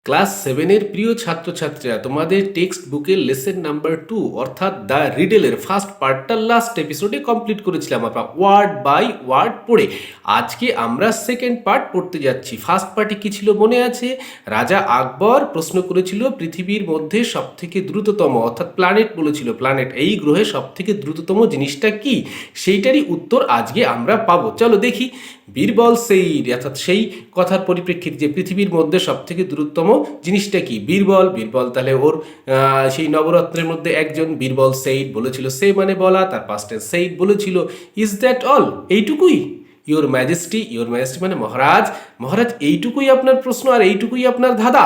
Class সেভেনের প্রিয় ছাত্রছাত্রীরা, তোমাদের টেক্সট বুকের লেসন নাম্বার 2 অর্থাৎ দ্য রিডেলের ফার্স্ট পার্টটা লাস্ট এপিসোডে কমপ্লিট করেছিলাম আমরা ওয়ার্ড বাই ওয়ার্ড পড়ে। আজকে আমরা সেকেন্ড পার্ট পড়তে যাচ্ছি। ফার্স্ট পার্টে কি ছিল মনে আছে? রাজা আকবর প্রশ্ন করেছিল পৃথিবীর মধ্যে সবথেকে দ্রুততম, অর্থাৎ প্ল্যানেট বলেছিল, প্ল্যানেট এই গ্রহে সবথেকে দ্রুততম জিনিসটা কি, সেইটারই উত্তর আজকে আমরা পাবো। চলো দেখি। বীরবল সেই, অর্থাৎ সেই কথার পরিপ্রেক্ষিতে যে পৃথিবীর মধ্যে সবথেকে দ্রুততম জিনিসটা কি, বীরবল। বীরবল তাহলে ওর সেই নবরত্নের মধ্যে একজন। বীরবল সেইড বলেছিল, সে মানে বলা, তার পাস্টে সেইড বলেছিল। Is that all? এইটুকুই? ইওর ম্যাজেস্টি, ইওর ম্যাজেস্টি মানে মহারাজ, মহারাজ এইটুকুই আপনার প্রশ্ন আর এইটুকুই আপনার ধাঁধা?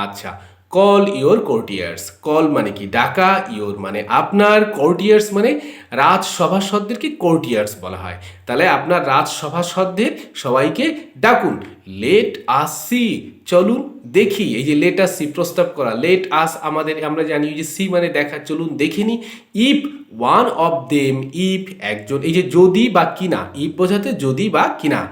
আচ্ছা। Call your কোর্টিয়ার্স। কল মানে কি ডাকা, ইওর মানে আপনার, কোর্টিয়ার্স মানে রাজসভাসদদেরকে কোর্টিয়ার্স বলা হয়। তাহলে আপনার রাজসভাসদদের সবাইকে ডাকুন। লেট আস সি, চলুন দেখি। এই যে লেট আস সি প্রস্তাব করা, লেট আস আমাদের আমরা জানি যে সি মানে দেখা, চলুন দেখে নি। If one of them, if একজন, এই যে যদি বা কিনা, ইফ বোঝাতে যদি বা কিনা,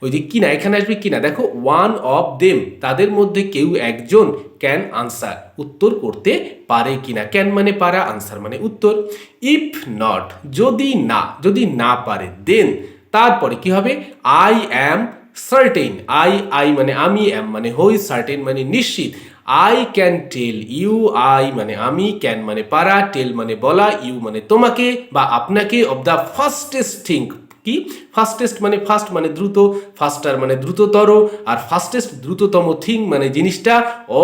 ওই যে কিনা এখানে আসবে কিনা। দেখো ওয়ান অফ দেম তাদের মধ্যে কেউ একজন, ক্যান আনসার উত্তর করতে পারে কিনা। ক্যান মানে পারা, আনসার মানে উত্তর। ইফ নট যদি না পারে, দেন তারপরে কি হবে? I am certain. আই মানে আমি, অ্যাম মানে হই, সার্টেন মানে নিশ্চিত। I can tell you, I মানে আমি, ক্যান মানে পারা, টেল মানে বলা, ইউ মানে তোমাকে বা আপনাকে, অব দ্য ফাস্টেস্ট থিং। কি ফাস্টেস্ট মানে ফাস্ট মানে দ্রুত, ফাস্টার মানে দ্রুততর, আর ফাস্টেস্ট দ্রুততম থিং মানে জিনিসটা,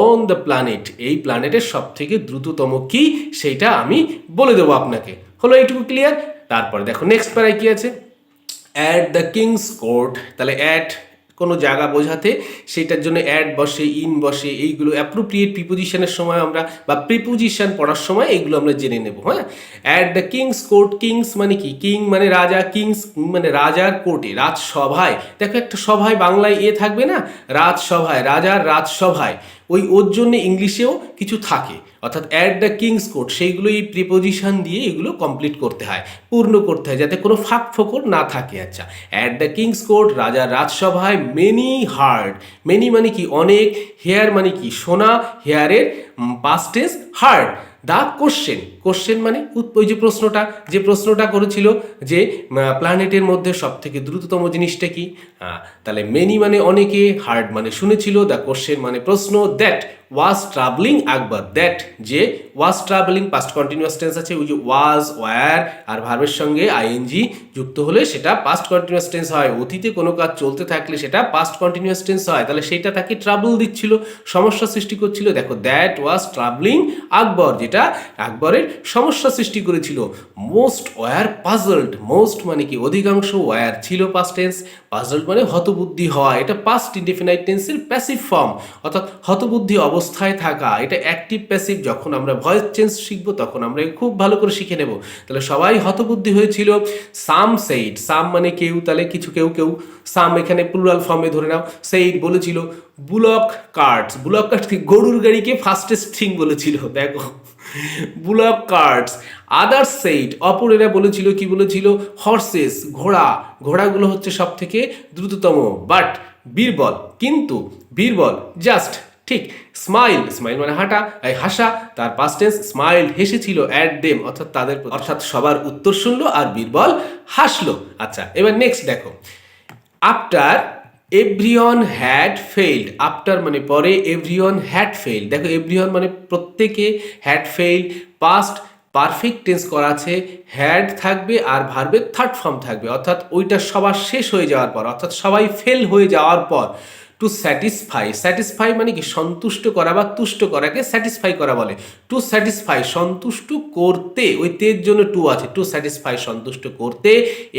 অন দ্য প্ল্যানেট এই প্ল্যানেটের সব থেকে দ্রুততম কি সেইটা আমি বলে দেবো আপনাকে। হলো এইটুকু ক্লিয়ার? তারপরে দেখো নেক্সট প্যারায় কি আছে? At the king's court. তাহলে অ্যাট কোনো জায়গা বোঝাতে সেটার জন্য অ্যাট বসে, ইন বসে, এইগুলো অ্যাপ্রোপ্রিয়েট প্রিপোজিশনের সময় আমরা বা প্রিপোজিশন পড়ার সময় এইগুলো আমরা জেনে নেব। হ্যাঁ, at the king's court. Kings মানে কি? কিং মানে রাজা, কিংস মানে রাজার কোর্টে, রাজসভায়। দেখো একটা সভায় বাংলায় থাকবে না, রাজসভায়, রাজার রাজসভায়, ওর জন্য ইংলিশেও কিছু থাকে, অর্থাৎ অ্যাট দ্য কিংস কোর্ট, সেইগুলো এই প্রিপোজিশন দিয়ে এগুলো কমপ্লিট করতে হয়, পূর্ণ করতে হয়, যাতে কোনো ফাঁক ফোকর না থাকে। আচ্ছা, অ্যাট দ্য কিংস কোর্ট রাজার রাজসভায়, মেনি হার্ড। মেনি মানে কি? অনেক। হেয়ার মানে কি? শোনা, হেয়ারের past tense heard. The question, question মানে ওই যে প্রশ্নটা করেছিল যে প্ল্যানেটের মধ্যে সব থেকে দ্রুততম জিনিসটা কি। তাহলে মেনি মানে অনেকে, হার্ড মানে শুনেছিল, দ্য কোশ্চেন মানে প্রশ্ন। That was travelling Akbar. That যে was travelling, past continuous tense আছে, ওই যে ওয়াজ, ওয়্যার আর ভার্বের সঙ্গে আইএনজি যুক্ত হলে সেটা পাস্ট কন্টিনিউয়াস টেন্স হয়। অতীতে কোনো কাজ চলতে থাকলে সেটা পাস্ট কন্টিনিউয়াস টেন্স হয়। তাহলে সেইটা তাকে ট্রাবল দিচ্ছিল, সমস্যা সৃষ্টি করছিল। দেখো দ্যাট ওয়াজ ট্রাভেলিং আকবর, যেটা আকবরের সমস্যা সৃষ্টি করেছিল। Most wire puzzled. মোস্ট মানে কি? অধিকাংশ, ওয়্যার ছিল পাস্ট টেন্স, পাজলড মানে হতবুদ্ধি হওয়া, এটা পাস্ট ইনডেফিনাইট টেন্সের প্যাসিভ ফর্ম, অর্থাৎ হতবুদ্ধি অবস্থায় থাকা। এটা অ্যাক্টিভ প্যাসিভ, যখন আমরা ভয়েস চেঞ্জ শিখবো তখন আমরা খুব ভালো করে শিখে নেব। তাহলে সবাই হতবুদ্ধি হয়েছিল। সাম সেইড, সাম মানে কেউ, তাহলে কিছু কেউ কেউ, সাম এখানে প্লুরাল ফর্মে ধরে নাও। সেইড বলেছিল বুলক কার্টস, বুলক কার্টস কি? গরুর গাড়িকে ফাস্টেস্ট থিং বলেছিল। দেখো বুলক কার্টস। আদার্স সেইড, অপরেরা বলেছিল, কি বলেছিল? হর্সেস, ঘোড়া, ঘোড়াগুলো হচ্ছে সব থেকে দ্রুততম। বাট বীরবল, কিন্তু বীরবল জাস্ট, ঠিক, স্মাইল, স্মাইল মানে হাঁটা, এই হাসা, তার পাস্ট টেন্স স্মাইল, হেসেছিল, অ্যাট দেম অর্থাৎ তাদের, অর্থাৎ সবার উত্তর শুনলো আর বীরবল হাসলো। আচ্ছা, এবার নেক্সট দেখো। After everyone had failed. After মানে পরে, এভরিওয়ান হ্যাড ফেইল্ড। দেখো এভরিওয়ান মানে প্রত্যেকে, had failed past perfect tense করা আছে, হ্যাড থাকবে আর ভার্বের থার্ড ফর্ম থাকবে, অর্থাৎ ওইটা সবার শেষ হয়ে যাওয়ার পর, অর্থাৎ সবাই ফেল হয়ে যাওয়ার পর। টু স্যাটিসফাই, স্যাটিসফাই মানে কি? সন্তুষ্ট করা বা তুষ্ট করাকে স্যাটিসফাই করা বলে। টু স্যাটিসফাই সন্তুষ্ট করতে, ওই তের জন্য টু আছে, টু স্যাটিসফাই সন্তুষ্ট করতে।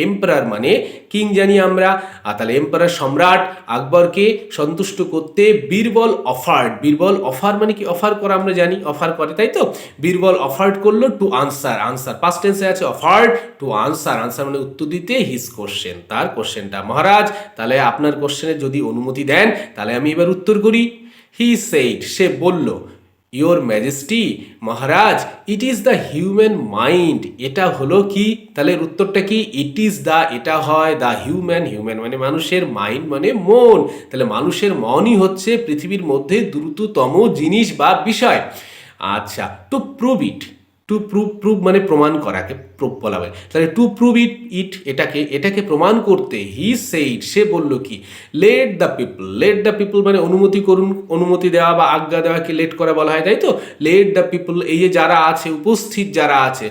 এম্পারার মানে কিং জানি আমরা, তাহলে এম্পারার সম্রাট আকবরকে সন্তুষ্ট করতে বীরবল অফার্ড। বীরবল অফার মানে কি? অফার করা আমরা জানি, অফার করে, তাই তো? বীরবল অফার্ড করলো টু আনসার, আনসার পাস্ট টেন্সে আছে, অফার্ড টু আনসার, আনসার মানে উত্তর দিতে, হিজ কোশ্চেন, তার কোশ্চেনটা। মহারাজ তাহলে আপনার কোশ্চেনে যদি অনুমতি দেন তাহলে আমি এবার উত্তর করি। হি সেইড, সে বলল, your majesty Maharaj, it is the human mind. এটা হলো কি, তাহলে উত্তরটা কি, ইট ইজ দ্য, এটা হয় দ্য হিউম্যান, হিউম্যান মানে মানুষের, মাইন্ড মানে মন, তাহলে মানুষের মনই হচ্ছে পৃথিবীর মধ্যে দ্রুততম জিনিস বা বিষয়। আচ্ছা, to prove it, to prove মানে প্রমাণ করাকে প্রুভ বলা হয়, তাহলে টু প্রুভ ইট এটাকে প্রমাণ করতে হি সেইড, সে বলল কি, লেট দ্য পিপল মানে অনুমতি করুন, অনুমতি দেওয়া বা আজ্ঞা দেওয়াকে লেট করা বলা হয়, তাই তো। লেট দ্য পিপল, এই যে যারা আছে, উপস্থিত যারা আছে,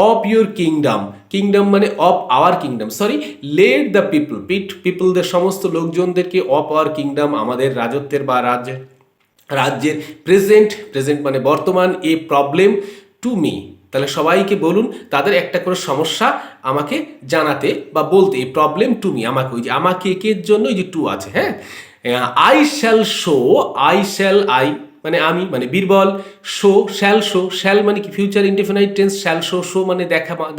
অফ ইউর কিংডম, কিংডম মানে of our kingdom, sorry, let the পিপলদের সমস্ত লোকজনদেরকে, অফ আওয়ার কিংডম আমাদের রাজত্বের বা রাজ্যের, প্রেজেন্ট মানে বর্তমান, এ প্রবলেম টু মি, তাহলে সবাইকে বলুন তাদের একটা করে সমস্যা আমাকে জানাতে বা বলতে, এই প্রবলেম টু মি, আমাকে, ওই যে আমাকে একের জন্য ওই যে টু আছে, হ্যাঁ। আই শ্যাল শো, আই মানে আমি মানে বীরবল, শ্যাল মানে কি ফিউচার ইনডেফিনাইট টেন্স, শো মানে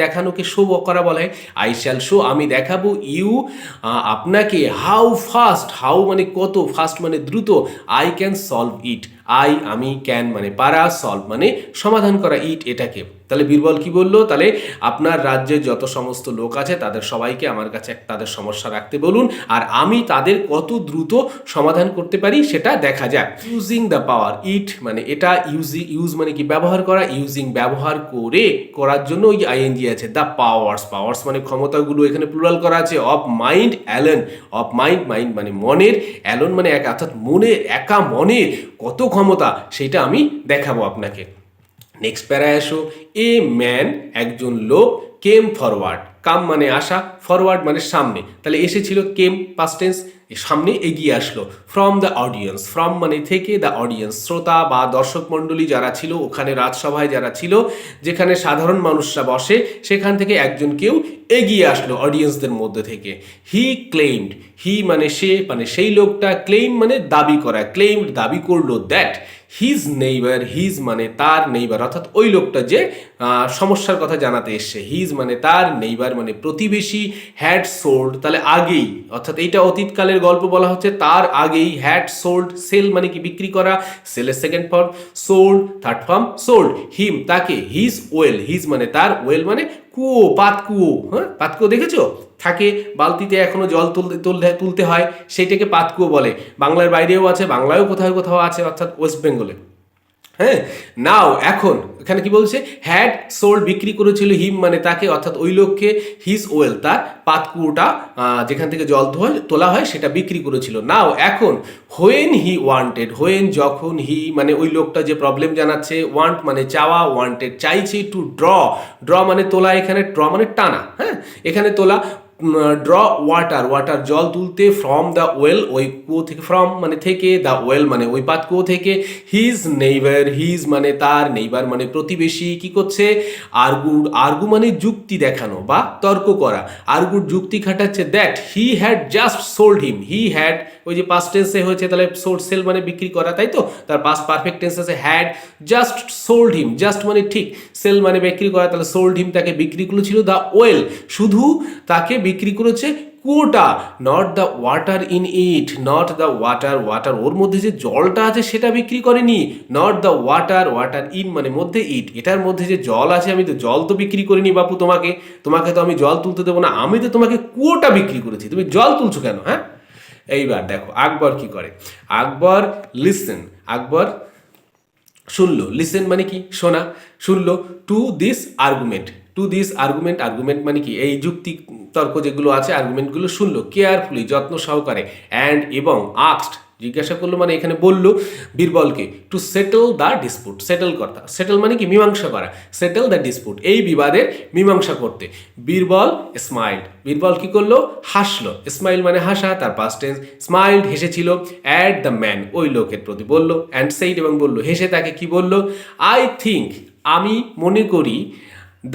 দেখানোকে শো করা বলা হয়। আই শ্যাল শো আমি দেখাবো, ইউ আপনাকে, হাউ মানে কত, ফাস্ট মানে দ্রুত, আই ক্যান সলভ ইট, আমি, ক্যান মানে পারা, সলভ মানে সমাধান করা, ইট এটাকে। তাহলে বীরবল কি বললো, তাহলে আপনার রাজ্যের যত সমস্ত লোক আছে তাদের সবাইকে আমার কাছে তাদের সমস্যা রাখতে বলুন, আর আমি তাদের কত দ্রুত সমাধান করতে পারি সেটা দেখা যাক। ইউজিং দ্য পাওয়ার, ইট মানে এটা, ইউজ মানে কি ব্যবহার করা, ইউজিং ব্যবহার করে, করার জন্য ওই আইএনজি আছে, দ্য পাওয়ার্স মানে ক্ষমতাগুলো, এখানে প্লুরাল করা আছে, of mind alone, of mind মানে মনের, অ্যালন মানে একা, অর্থাৎ মনের, একা মনের কত ক্ষমতা সেটা আমি দেখাবো আপনাকে। নেক্সট প্যারায় আসো, এ ম্যান একজন লোক, কেম ফরওয়ার্ড, কাম মানে আসা, ফরওয়ার্ড মানে সামনে, তাহলে এসেছিল, কেম পাস্ট টেন্স, সামনে এগিয়ে আসলো, ফ্রম দ্য অডিয়েন্স, ফ্রম মানে থেকে, দ্য অডিয়েন্স শ্রোতা বা দর্শক মণ্ডলী যারা ছিল ওখানে, রাজসভায় যারা ছিল, যেখানে সাধারণ মানুষরা বসে, সেখান থেকে একজন কেউ এগিয়ে আসলো অডিয়েন্সদের মধ্যে থেকে। হি ক্লেইমড, হি মানে সে মানে সেই লোকটা, ক্লেইম মানে দাবি করা, ক্লেইমড দাবি করলো, দ্যাট হিজ নেইবার, হিজ মানে তার, নেইবার অর্থাৎ ওই লোকটা যে সমস্যার কথা জানাতে এসছে, হিজ মানে তার, নেইবার মানে প্রতিবেশী, হ্যাড সোল্ড তাহলে আগেই, অর্থাৎ এইটা অতীতকালের গল্প বলা হচ্ছে, তার আগেই, হ্যাড সোল্ড, সেল মানে কি বিক্রি করা, সেলের second form, sold third form, sold, him তাকে, হিজ ওয়েল, হিজ মানে তার, ওয়েল মানে কুয়ো, পাতকুয়ো, হ্যাঁ পাতকুয়ো দেখেছো, থাকে বালতিতে এখনো জল তুলতে হয়, সেইটাকে পাতকুয়ো বলে, বাংলার বাইরেও আছে, বাংলায়ও কোথাও কোথাও আছে, অর্থাৎ ওয়েস্ট বেঙ্গলে, হ্যাঁ। নাও এখন এখানে কি বলছে, হ্যাড সোল্ড বিক্রি করেছিল, হিম মানে তাকে অর্থাৎ ওই লোককে, হিজ ওয়েল তার পাতকুয়োটা যেখান থেকে জল তোলা হয় সেটা বিক্রি করেছিল। নাও এখন, হোয়েন হি ওয়ান্টেড, হোয়েন যখন, হি মানে ওই লোকটা যে প্রবলেম জানাচ্ছে, ওয়ান্ট মানে চাওয়া, ওয়ান্টেড চাইছে, টু ড্র মানে তোলা, এখানে ড্র মানে টানা, হ্যাঁ এখানে তোলা, ড্র ওয়াটার জল তুলতে, ফ্রম দ্য ওয়েল ওই কুয়ো থেকে, ফ্রম মানে থেকে, দ্য ওয়েল মানে ওই পাত কুয়ো থেকে, হিজ নেইবার, হিজ মানে তার, নেইবার মানে প্রতিবেশী, কি করছে, আর্গু মানে যুক্তি দেখানো বা তর্ক করা, আর্গুর যুক্তি খাটাচ্ছে, that he had just sold him, he had ওই যে পাস্ট টেন্সে হয়েছে, তাহলে সোল্ড সেল মানে বিক্রি করা, তাই তো, তার পাস্ট পারফেক্ট টেন্স আছে, had just sold him, just মানে ঠিক, সেল মানে বিক্রি করা, তাহলে সোল্ড হিম তাকে বিক্রি করেছিল, দ্য ওয়েল শুধু তাকে বিক্রি করেছে কুয়োটা, not the water in it, not the water ওর মধ্যে যে জলটা আছে সেটা বিক্রি করেনি, নট দ্য ওয়াটার ইন মানে মধ্যে, ইট এটার মধ্যে যে জল আছে, আমি তো জল তো বিক্রি করিনি বাপু, তোমাকে তো আমি জল তুলতে দেবো না, আমি তো তোমাকে কুয়োটা বিক্রি করেছি, তুমি জল তুলছো কেন, হ্যাঁ। এইবার দেখো আকবর কি করে, আকবর লিসেন, আকবর শুনলো, লিসেন মানে কি শোনা, শুনলো, টু দিস আর্গুমেন্ট মানে কি এই যুক্তি তর্ক যেগুলো আছে, আর্গুমেন্টগুলো শুনলো, কেয়ারফুলি যত্ন সহকারে, অ্যান্ড এবং আস্কড জিজ্ঞাসা করলো মানে এখানে বললো বীরবলকে, to settle the dispute, settle মানে কি মীমাংসা করা, সেটেল দ্য ডিসপুট এই বিবাদের মীমাংসা করতে। বীরবল কি করলো, হাসলো, স্মাইল মানে হাসা, তার পাস্ট টেন্স, স্মাইল্ড হেসেছিল, অ্যাট দ্য ম্যান ওই লোকের প্রতি বললো, অ্যান্ড সেইড এবং বললো, হেসে তাকে কি বললো, আই থিঙ্ক আমি মনে করি,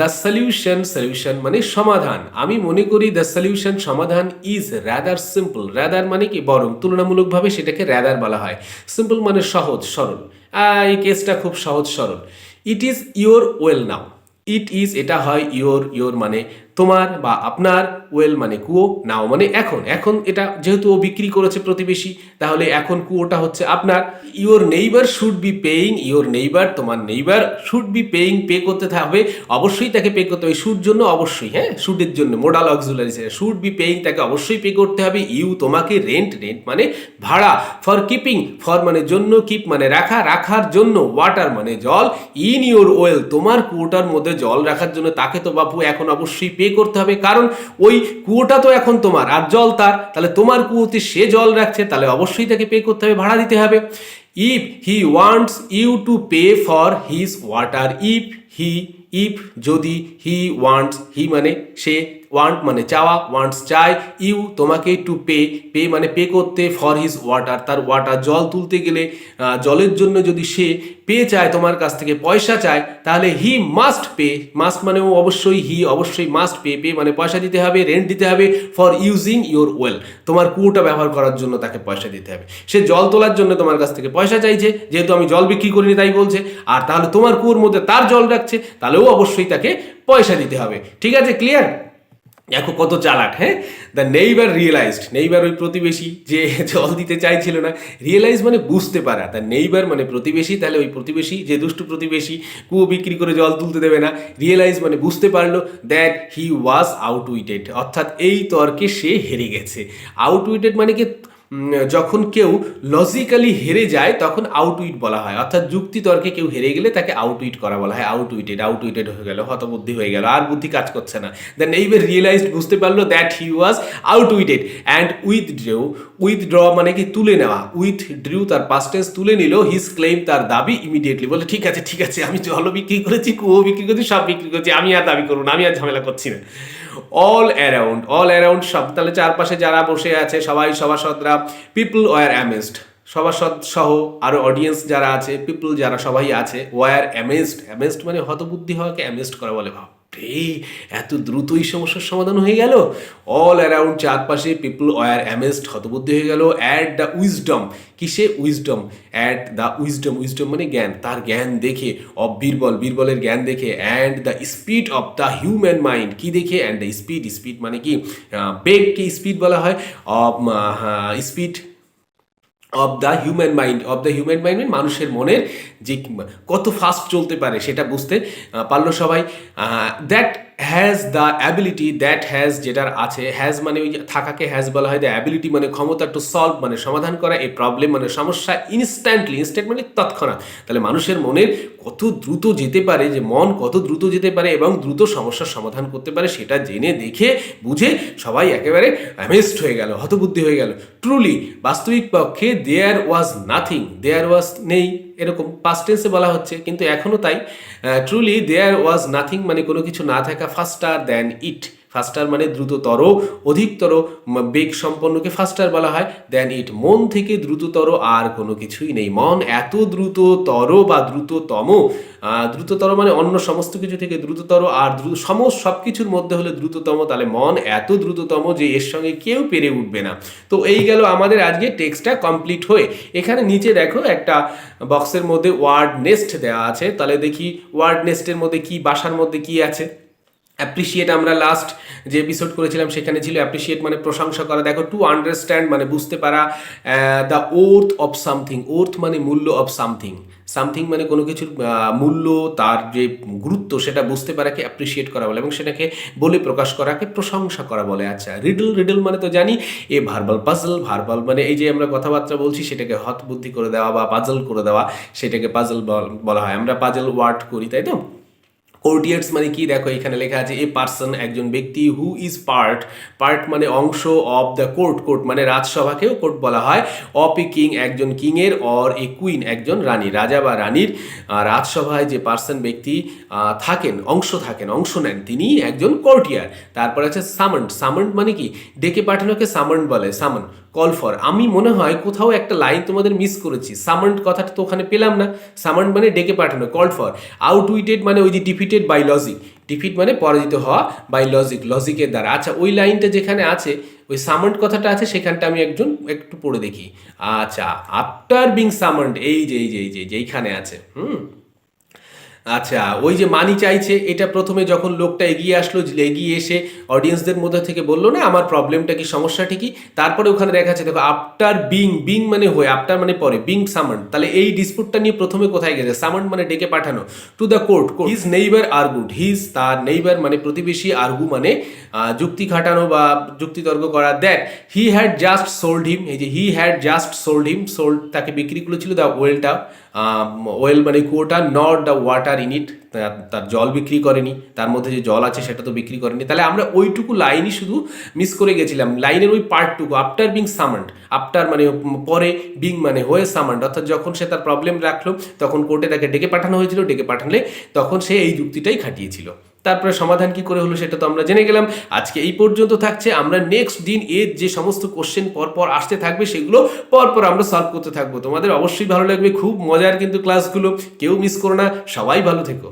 দ্য সলিউশন মানে সমাধান, আমি মনে করি দ্য সলিউশন সমাধান, ইজ রাদার সিম্পল, রাদার মানে কি বরং, তুলনামূলকভাবে সেটাকে রাদার বলা হয়, সিম্পল মানে সহজ সরল, এই কেসটা খুব সহজ সরল। It is your well now, it is এটা হয় ইয়োর মানে তোমার বা আপনার, ওয়েল মানে কুয়ো, নাও মানে এখন। এখন এটা যেহেতু ও বিক্রি করেছে প্রতিবেশী, তাহলে এখন কুয়োটা হচ্ছে আপনার। Your neighbour should be paying, your neighbour তোমার neighbour should be paying, pay করতে হবে, অবশ্যই তাকে পে করতে হবে। শুড জন্য অবশ্যই, হ্যাঁ শুডের জন্য modal auxiliary, should be paying তাকে অবশ্যই পে করতে হবে। ইউ তোমাকে রেন্ট, রেন্ট মানে ভাড়া, ফর কিপিং, ফর মানে জন্য, কিপ মানে রাখা, রাখার জন্য, ওয়াটার মানে জল, ইন ইওর ওয়েল তোমার কুয়োটার মধ্যে জল রাখার জন্য তাকে তো বাপু এখন অবশ্যই পে করতে হবে, কারণ ওই কুয়োটা তো এখন তোমার আর জল তার, তাহলে তোমার কুয়োতে সে জল রাখছে, তাহলে অবশ্যই তাকে পে করতে হবে, ভাড়া দিতে হবে। If he wants you to pay for his water, if যদি, হি ওয়ান্টস, হি মানে সে, ওয়ান্ট মানে চাওয়া, ওয়ান্টস চায়, ইউ তোমাকে, টু পে, পে মানে পে করতে, ফর হিজ ওয়াটার তার ওয়াটার জল তুলতে গেলে, জলের জন্য যদি সে পে চায় তোমার কাছ থেকে, পয়সা চায়, তাহলে হি মাস্ট পে, মাস্ট মানে ও অবশ্যই, হি অবশ্যই মাস্ট পে, পে মানে পয়সা দিতে হবে, রেন্ট দিতে হবে, ফর ইউজিং ইউর ওয়েল তোমার কুয়োটা ব্যবহার করার জন্য তাকে পয়সা দিতে হবে। সে জল তোলার জন্য তোমার কাছ থেকে পয়সা চাইছে, যেহেতু আমি জল বিক্রি করিনি তাই বলছে, আর তাহলে তোমার কুয়োর মধ্যে তার জল রাখছে, তাহলেও অবশ্যই তাকে পয়সা দিতে হবে। ঠিক আছে, ক্লিয়ার? দেখো কত চালাক, হ্যাঁ। দ্য নেইবার রিয়েলাইজড, নেইবার ওই প্রতিবেশী যে জল দিতে চাইছিল না, রিয়েলাইজ মানে বুঝতে পারা, দ্য নেইবার মানে প্রতিবেশী, তাহলে ওই প্রতিবেশী যে দুষ্টু প্রতিবেশী কুয়ো বিক্রি করে জল তুলতে দেবে না, রিয়েলাইজ মানে বুঝতে পারলো, দ্যাট হি ওয়াজ আউটউইটেড অর্থাৎ এই তর্কে সে হেরে গেছে। আউটউইটেড মানে কি, যখন কেউ লজিক্যালি হেরে যায় তখন আউটউইট বলা হয়, অর্থাৎ যুক্তি তর্কে কেউ হেরে গেলে তাকে আউটউইট করা বলা হয়। আউটউইটেড হয়ে গেল, হতবুদ্ধি হয়ে গেল, আর বুদ্ধি কাজ করছে না। দেন এইবার রিয়েলাইজড বুঝতে পারলো, that he was outwitted and withdraw মানে কি তুলে নেওয়া, উইথড্রিউ তার পাস্ট টেন্স তুলে নিল, হিজ ক্লেম তার দাবি, ইমিডিয়েটলি বলে ঠিক আছে ঠিক আছে, আমি জল বিক্রি করেছি, কুয়ো বিক্রি করেছি, সব বিক্রি করছি, আমি আর দাবি করবো না, আমি আর ঝামেলা করছি না। অল অ্যারাউন্ড সব, তাহলে চারপাশে যারা বসে আছে সবাই, সভাসদরা, পিপল ওয়ার অ্যামেজড সভাসদ সহ আরো অডিয়েন্স যারা আছে, পিপল যারা সবাই আছে, ওয়ার অ্যামেজড মানে হতবুদ্ধি হওয়াকে অ্যামেজড করা বলে। ভাব এত দ্রুত এই সমস্যার সমাধান হয়ে গেল। অল অ্যারাউন্ড চারপাশে, পিপল ওয়ার অ্যামেজড হতবুদ্ধি হয়ে গেল। অ্যাট দ্য উইজডম, কিসে উইজডম, অ্যাট দ্য উইজডম মানে জ্ঞান, তার জ্ঞান দেখে, অফ বীরবলের জ্ঞান দেখে, and the speed of the human mind কি দেখে, অ্যান্ড দ্য স্পিড মানে কি বেগকে স্পিড বলা হয়, of speed of the human mind মানে মানুষের মনের যে কত ফাস্ট চলতে পারে সেটা বুঝতে পারলো সবাই। That has the ability, that has যেটার আছে, হ্যাজ মানে ওই থাকাকে হ্যাজ বলা হয়, দ্য অ্যাবিলিটি মানে ক্ষমতা, টু সলভ মানে সমাধান করা, এই প্রবলেম মানে সমস্যা, ইনস্ট্যান্ট মানে তৎক্ষণাৎ। তাহলে মানুষের মনের কত দ্রুত যেতে পারে, যে মন কত দ্রুত যেতে পারে এবং দ্রুত সমস্যার সমাধান করতে পারে, সেটা জেনে দেখে বুঝে সবাই একেবারে অ্যামেজড হয়ে গেল, হতবুদ্ধি হয়ে গেল। ট্রুলি বাস্তবিক পক্ষে, দেয়ার ওয়াজ নাথিং, দেয়ার ওয়াজ নেই, এরকম পাস্ট টেন্সে বলা হচ্ছে কিন্তু এখনও তাই। ট্রুলি দেয়ার ওয়াজ নাথিং মানে কোনো কিছু না থাকা, ফাস্টার দ্যান ইট, ফাস্টার মানে দ্রুততর, অধিকতর বেগ সম্পন্নকে ফাস্টার বলা হয়, দ্যান ইট মন থেকে দ্রুততর আর কোনো কিছুই নেই। মন এত দ্রুততর বা দ্রুততর মানে অন্য সমস্ত কিছু থেকে দ্রুততর, আর সব কিছুর মধ্যে হলে দ্রুততম, তাহলে মন এত দ্রুততম যে এর সঙ্গে কেউ পেরে উঠবে না। তো এই গেল আমাদের আজকে টেক্সটটা কমপ্লিট হয়ে। এখানে নিচে দেখো একটা বক্সের মধ্যে ওয়ার্ড নেস্ট দেওয়া আছে, তাহলে দেখি ওয়ার্ড নেস্টের মধ্যে কি, বাসার মধ্যে কি আছে। অ্যাপ্রিসিয়েট, আমরা লাস্ট যে এপিসোড করেছিলাম সেখানে ছিল অ্যাপ্রিসিয়েট মানে প্রশংসা করা। দেখো টু আন্ডারস্ট্যান্ড মানে বুঝতে পারা, the worth of something, worth মানে মূল্য, অফ সামথিং মানে কোনো কিছুর মূল্য, তার যে গুরুত্ব সেটা বুঝতে পারাকে অ্যাপ্রিসিয়েট করা বলে এবং সেটাকে বলে প্রকাশ করাকে প্রশংসা করা বলে। আচ্ছা, রিডল মানে তো জানি, এ ভার্বাল ভার্বাল মানে এই যে আমরা কথাবার্তা বলছি সেটাকে হত বুদ্ধি করে দেওয়া বা পাজল করে দেওয়া, সেটাকে পাজল বলা হয়। আমরা পাজল ওয়ার্ড করি, তাই তো। কোর্টিয়ার্স মানে কি, দেখো এখানে লেখা আছে এ পার্সন একজন ব্যক্তি, হু ইজ পার্ট মানে অংশ, অফ দ্য কোর্ট মানে রাজসভাকেও কোর্ট বলা হয়, অফ এ কিং একজন কিংয়ের, অর এ কুইন একজন রানী, রাজা বা রানীর রাজসভায় যে পার্সন ব্যক্তি অংশ নেন তিনি একজন কোর্টিয়ার। তারপর আছে সামন্ড মানে কি, ডেকে পাঠানোকে সামন্ড বলে, কল ফর। আমি মনে হয় কোথাও একটা লাইন তোমাদের মিস করেছি, সামন্ড কথাটা তো ওখানে পেলাম না। সামন্ড মানে ডেকে পাঠানো, কল ফর। আউটউইটেড মানে ওই যে ডিফিটেড বাই লজিক, ডিফিট মানে পরাজিত হওয়া বাই লজিকের দ্বারা। আচ্ছা, ওই লাইনটা যেখানে আছে, ওই সামন্ড কথাটা আছে সেখানটা আমি একটু পড়ে দেখি। আচ্ছা, আফটার বিং সামন্ড, এইখানে আছে। আচ্ছা, ওই যে মানি চাইছে, এটা প্রথমে যখন লোকটা এগিয়ে আসলো, এগিয়ে এসে অডিয়েন্সদের মধ্যে থেকে বললো না আমার প্রবলেমটা কি, সমস্যাটা কি, তারপরে ওখানে দেখা যাচ্ছে দেখো আফটার বিং, বিং মানে হয়ে, আফটার মানে পরে, বিং সামান্ড, তাহলে এই ডিসপুটটা নিয়ে প্রথমে কোথায় গেছে, সামান্ড মানে ডেকে পাঠানো, to the court, his neighbour argued, his তার নেইবার মানে প্রতিবেশী, আর্গু মানে যুক্তি খাটানো বা যুক্তিতর্ক করা, that he had just sold him, এই যে he had just sold him, sold তাকে বিক্রি করেছিল দ্য ওয়েলটা, ওয়েল মানে কুয়োটা, not the water in it, তার জল বিক্রি করেনি, তার মধ্যে যে জল আছে সেটা তো বিক্রি করেনি। তাহলে আমরা ওইটুকু লাইনই শুধু মিস করে গেছিলাম, লাইনের ওই পার্টটুকু, আফটার বিং সামান্ড, আফটার মানে পরে, বিং মানে হয়ে, সামান্ড অর্থাৎ যখন সে তার প্রবলেম রাখলো তখন কোর্টে তাকে ডেকে পাঠানো হয়েছিল, ডেকে পাঠালে তখন সে এই যুক্তিটাই খাটিয়েছিল। তারপরে সমাধান কি করে হলো সেটা তো আমরা জেনে গেলাম। আজকে এই পর্যন্ত থাকছে, আমরা নেক্সট দিন এর যে সমস্ত কোশ্চেন পরপর আসতে থাকবে সেগুলো পরপর আমরা সলভ করতে থাকবো। তোমাদের অবশ্যই ভালো লাগবে, খুব মজার কিন্তু ক্লাসগুলো, কেউ মিস করো না, সবাই ভালো থেকো।